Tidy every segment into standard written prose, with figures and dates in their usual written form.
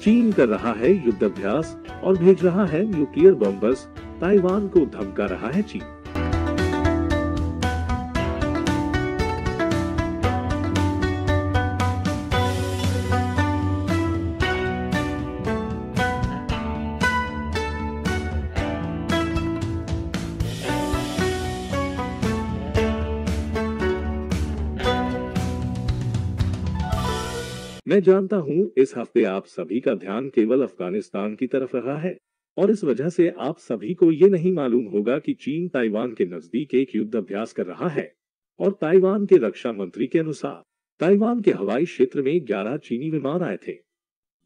चीन कर रहा है युद्धाभ्यास और भेज रहा है न्यूक्लियर बॉम्बर्स, ताइवान को धमका रहा है चीन। मैं जानता हूं इस हफ्ते आप सभी का ध्यान केवल अफगानिस्तान की तरफ रहा है और इस वजह से आप सभी को ये नहीं मालूम होगा कि चीन ताइवान के नजदीक एक युद्ध अभ्यास कर रहा है। और ताइवान के रक्षा मंत्री के अनुसार ताइवान के हवाई क्षेत्र में 11 चीनी विमान आए थे,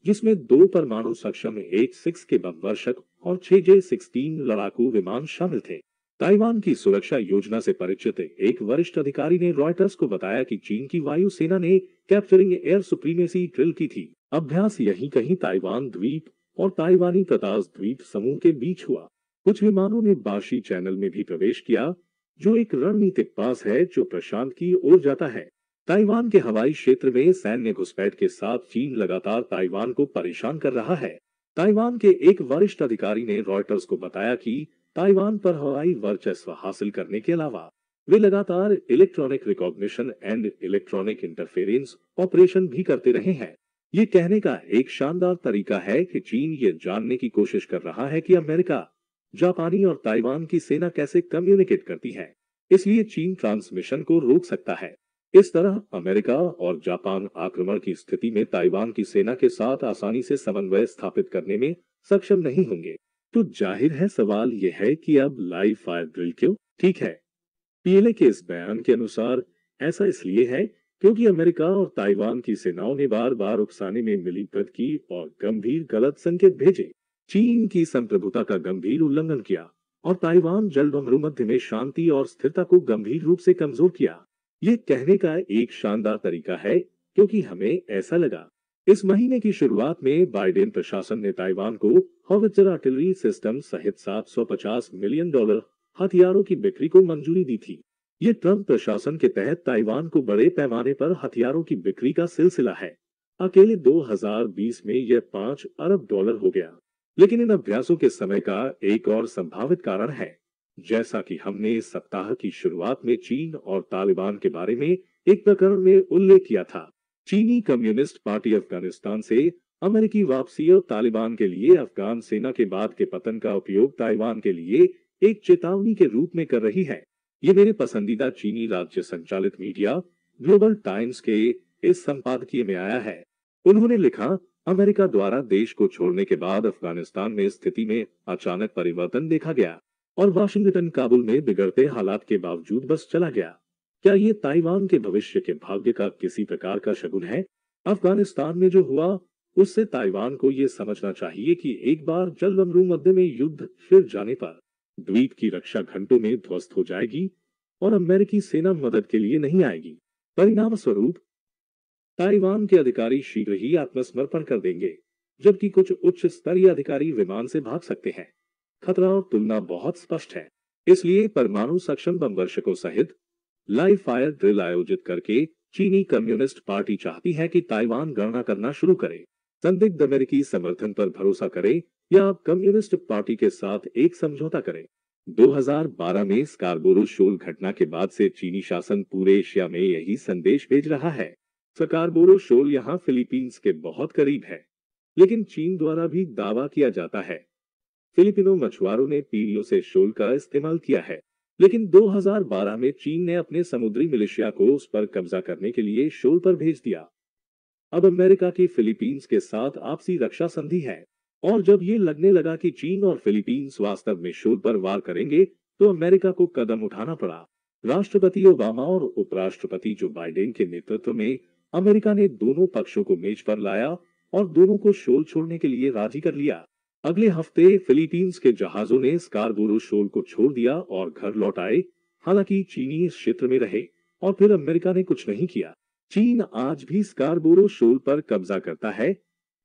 जिसमें 2 परमाणु सक्षम H-6 के बम वर्षक और 6 J-16 लड़ाकू विमान शामिल थे। ताइवान की सुरक्षा योजना से परिचित एक वरिष्ठ अधिकारी ने रॉयटर्स को बताया कि चीन की वायुसेना ने कैप्चरिंग एयर सुप्रीमेसी ड्रिल की थी। अभ्यास यहीं कहीं ताइवान द्वीप और ताइवानी ततास द्वीप समूह के बीच हुआ। कुछ विमानों ने बाशी चैनल में भी प्रवेश किया, जो एक रणनीतिक पास है जो प्रशांत की ओर जाता है। ताइवान के हवाई क्षेत्र में सैन्य घुसपैठ के साथ चीन लगातार ताइवान को परेशान कर रहा है। ताइवान के एक वरिष्ठ अधिकारी ने रॉयटर्स को बताया कि ताइवान पर हवाई वर्चस्व हासिल करने के अलावा वे लगातार electronic recognition and electronic interference operation भी करते रहे हैं। ये कहने का एक शानदार तरीका है कि चीन ये जानने की कोशिश कर रहा है कि अमेरिका, जापानी और ताइवान की सेना कैसे कम्युनिकेट करती है, इसलिए चीन ट्रांसमिशन को रोक सकता है। इस तरह अमेरिका और जापान आक्रमण की स्थिति में ताइवान की सेना के साथ आसानी से समन्वय स्थापित करने में सक्षम नहीं होंगे। तो जाहिर है सवाल यह है कि अब लाइव फायर ड्रिल क्यों? ठीक है, पीएलए के इस बयान के अनुसार ऐसा इसलिए है क्योंकि अमेरिका और ताइवान की सेनाओं ने बार बार उकसाने में मिलीभगत की और गंभीर गलत संकेत भेजे। चीन की संप्रभुता का गंभीर उल्लंघन किया और ताइवान जल भूमध्य में शांति और स्थिरता को गंभीर रूप से कमजोर किया। ये कहने का एक शानदार तरीका है क्योंकि हमें ऐसा लगा। इस महीने की शुरुआत में बाइडेन प्रशासन ने ताइवान को हॉवित्जर आर्टिलरी सिस्टम सहित $750 मिलियन हथियारों की बिक्री को मंजूरी दी थी। ये ट्रंप प्रशासन के तहत ताइवान को बड़े पैमाने पर हथियारों की बिक्री का सिलसिला है। अकेले 2020 में यह $5 अरब हो गया। लेकिन इन अभ्यासों के समय का एक और संभावित कारण है। जैसा कि हमने इस सप्ताह की शुरुआत में चीन और तालिबान के बारे में एक प्रकरण में उल्लेख किया था। चीनी कम्युनिस्ट पार्टी अफगानिस्तान से अमेरिकी वापसी और तालिबान के लिए अफगान सेना के बाद के पतन का उपयोग ताइवान के लिए एक चेतावनी के रूप में कर रही है। ये मेरे पसंदीदा चीनी राज्य संचालित मीडिया ग्लोबल टाइम्स के इस संपादकीय में आया है। उन्होंने लिखा, अमेरिका द्वारा देश को छोड़ने के बाद अफगानिस्तान में स्थिति में अचानक परिवर्तन देखा गया और वाशिंगटन काबुल में बिगड़ते हालात के बावजूद बस चला गया। क्या ये ताइवान के भविष्य के भाग्य का किसी प्रकार का शगुन है? अफगानिस्तान में जो हुआ उससे ताइवान को ये समझना चाहिए कि एक बार जल भूमध्य में युद्ध फिर जाने पर द्वीप की रक्षा घंटों में ध्वस्त हो जाएगी और अमेरिकी सेना मदद के लिए नहीं आएगी। परिणाम स्वरूप ताइवान के अधिकारी शीघ्र ही आत्मसमर्पण कर देंगे, जबकि कुछ उच्च स्तरीय अधिकारी विमान से भाग सकते हैं। खतरा और तुलना बहुत स्पष्ट है। इसलिए परमाणु सक्षम बम वर्षकों सहित लाइव फायर ड्रिल आयोजित करके चीनी कम्युनिस्ट पार्टी चाहती है कि ताइवान गणना करना शुरू करे, संदिग्ध अमेरिकी समर्थन पर भरोसा करे या कम्युनिस्ट पार्टी के साथ एक समझौता करे। 2012 में स्कारबोरो शोल घटना के बाद से चीनी शासन पूरे एशिया में यही संदेश भेज रहा है। स्कारबोरो शोल यहाँ फिलीपींस के बहुत करीब है, लेकिन चीन द्वारा भी दावा किया जाता है फिलिपिनो मछुआरों ने पीढ़ियों से शोल का इस्तेमाल किया है, लेकिन 2012 में चीन ने अपने समुद्री मिलिशिया को उस पर कब्जा करने के लिए शोल पर भेज दिया। अब अमेरिका की फिलीपींस के साथ आपसी रक्षा संधि है और जब ये लगने लगा कि चीन और फिलीपींस वास्तव में शोल पर वार करेंगे, तो अमेरिका को कदम उठाना पड़ा। राष्ट्रपति ओबामा और उपराष्ट्रपति जो बाइडेन के नेतृत्व में अमेरिका ने दोनों पक्षों को मेज पर लाया और दोनों को शोल छोड़ने के लिए राजी कर लिया। अगले हफ्ते फिलीपींस के जहाजों ने स्कारबोरो शोल को छोड़ दिया और घर लौट आए। हालांकि चीनी इस क्षेत्र में रहे और फिर अमेरिका ने कुछ नहीं किया। चीन आज भी स्कारबोरो शोल पर कब्जा करता है।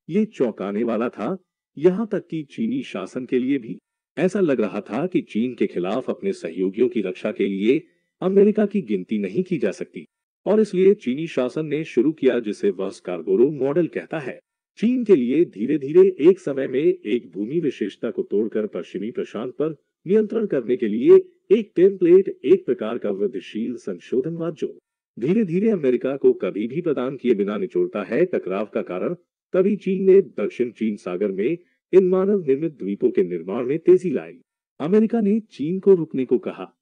ये चौंकाने वाला था, यहाँ तक कि चीनी शासन के लिए भी। ऐसा लग रहा था कि चीन के खिलाफ अपने सहयोगियों की रक्षा के लिए अमेरिका की गिनती नहीं की जा सकती और इसलिए चीनी शासन ने शुरू किया जिसे वह स्कारबोरो मॉडल कहता है। चीन के लिए धीरे धीरे एक समय में एक भूमि विशेषता को तोड़कर पश्चिमी प्रशांत पर नियंत्रण करने के लिए एक टेम्पलेट, एक प्रकार का वृद्धिशील संशोधनवाद जो धीरे धीरे अमेरिका को कभी भी प्रदान किए बिना निचोड़ता है। टकराव का कारण तभी चीन ने दक्षिण चीन सागर में इन मानव निर्मित द्वीपों के निर्माण में तेजी लाई। अमेरिका ने चीन को रुकने को कहा,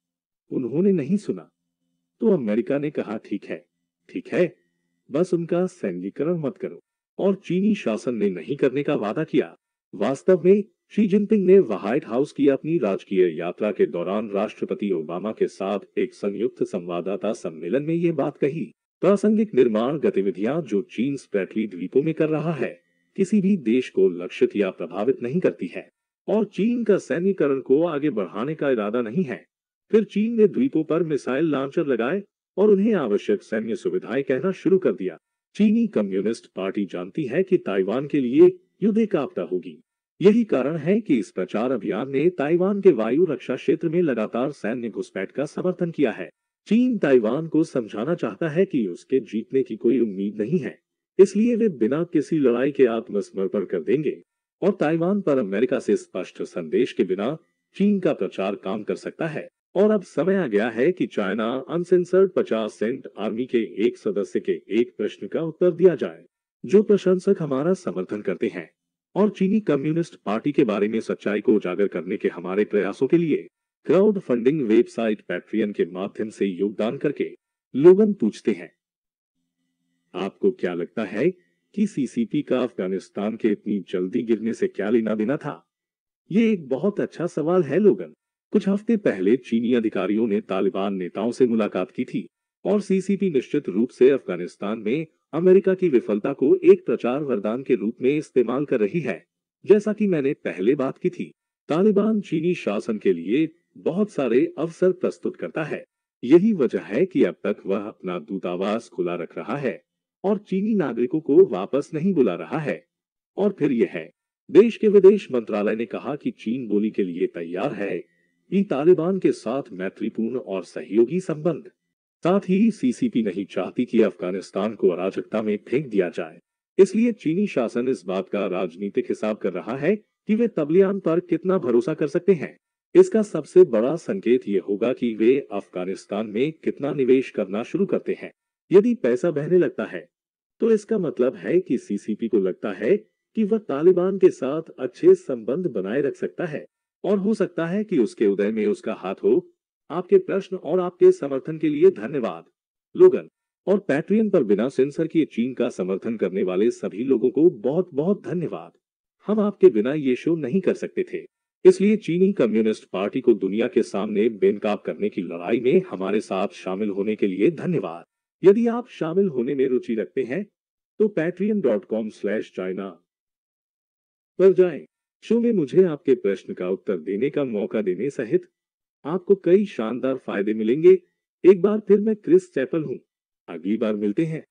उन्होंने नहीं सुना, तो अमेरिका ने कहा ठीक है, बस उनका सैन्यीकरण मत करो, और चीनी शासन ने नहीं करने का वादा किया। वास्तव में शी जिनपिंग ने व्हाइट हाउस की अपनी राजकीय यात्रा के दौरान राष्ट्रपति ओबामा के साथ एक संयुक्त संवाददाता सम्मेलन में ये बात कही। प्रासंगिक निर्माण गतिविधियां जो चीन स्प्रेटली द्वीपों में कर रहा है, किसी भी देश को लक्षित या प्रभावित नहीं करती है, और चीन का सैन्यीकरण को आगे बढ़ाने का इरादा नहीं है। फिर चीन ने द्वीपों पर मिसाइल लॉन्चर लगाए और उन्हें आवश्यक सैन्य सुविधाएं कहना शुरू कर दिया। चीनी कम्युनिस्ट पार्टी जानती है कि ताइवान के लिए युद्ध एक आपदा होगी। यही कारण है कि इस प्रचार अभियान ने ताइवान के वायु रक्षा क्षेत्र में लगातार सैन्य घुसपैठ का समर्थन किया है। चीन ताइवान को समझाना चाहता है कि उसके जीतने की कोई उम्मीद नहीं है, इसलिए वे बिना किसी लड़ाई के आत्मसमर्पण कर देंगे, और ताइवान पर अमेरिका से स्पष्ट संदेश के बिना चीन का प्रचार काम कर सकता है। और अब समय आ गया है कि चाइना अनसेंसर्ड 50 सेंट आर्मी के एक सदस्य के एक प्रश्न का उत्तर दिया जाए, जो प्रशंसक हमारा समर्थन करते हैं, और चीनी कम्युनिस्ट पार्टी के बारे में सच्चाई को उजागर करने के हमारे प्रयासों के लिए क्राउड फंडिंग वेबसाइट पैट्रियन के माध्यम से योगदान करके। लोगन पूछते हैं, आपको क्या लगता है कि सीसीपी का अफगानिस्तान के इतनी जल्दी गिरने से क्या लेना देना था? ये एक बहुत अच्छा सवाल है लोगन। कुछ हफ्ते पहले चीनी अधिकारियों ने तालिबान नेताओं से मुलाकात की थी, और सीसीपी निश्चित रूप से अफगानिस्तान में अमेरिका की विफलता को एक प्रचार वरदान के रूप में इस्तेमाल कर रही है। जैसा कि मैंने पहले बात की थी, तालिबान चीनी शासन के लिए बहुत सारे अवसर प्रस्तुत करता है। यही वजह है कि अब तक वह अपना दूतावास खुला रख रहा है और चीनी नागरिकों को वापस नहीं बुला रहा है। और फिर यह है, देश के विदेश मंत्रालय ने कहा कि चीन बोली के लिए तैयार है कि तालिबान के साथ मैत्रीपूर्ण और सहयोगी संबंध। साथ ही सीसीपी नहीं चाहती कि अफगानिस्तान को अराजकता में फेंक दिया जाए, इसलिए चीनी शासन इस बात का राजनीतिक हिसाब कर रहा है कि वे तालिबान पर कितना भरोसा कर सकते हैं। इसका सबसे बड़ा संकेत ये होगा कि वे अफगानिस्तान में कितना निवेश करना शुरू करते हैं। यदि पैसा बहने लगता है, तो इसका मतलब है कि सीसीपी को लगता है कि वह तालिबान के साथ अच्छे संबंध बनाए रख सकता है, और हो सकता है कि उसके उदय में उसका हाथ हो। आपके प्रश्न और आपके समर्थन के लिए धन्यवाद लोगन, और पैट्रियन पर बिना सेंसर किए चीन का समर्थन करने वाले सभी लोगों को बहुत बहुत धन्यवाद। हम आपके बिना ये शो नहीं कर सकते थे, इसलिए चीनी कम्युनिस्ट पार्टी को दुनिया के सामने बेनकाब करने की लड़ाई में हमारे साथ शामिल होने के लिए धन्यवाद। यदि आप शामिल होने में रुचि रखते हैं तो patreon.com/china पर जाएं। शो में मुझे आपके प्रश्न का उत्तर देने का मौका देने सहित आपको कई शानदार फायदे मिलेंगे। एक बार फिर मैं क्रिस चैपल हूँ। अगली बार मिलते हैं।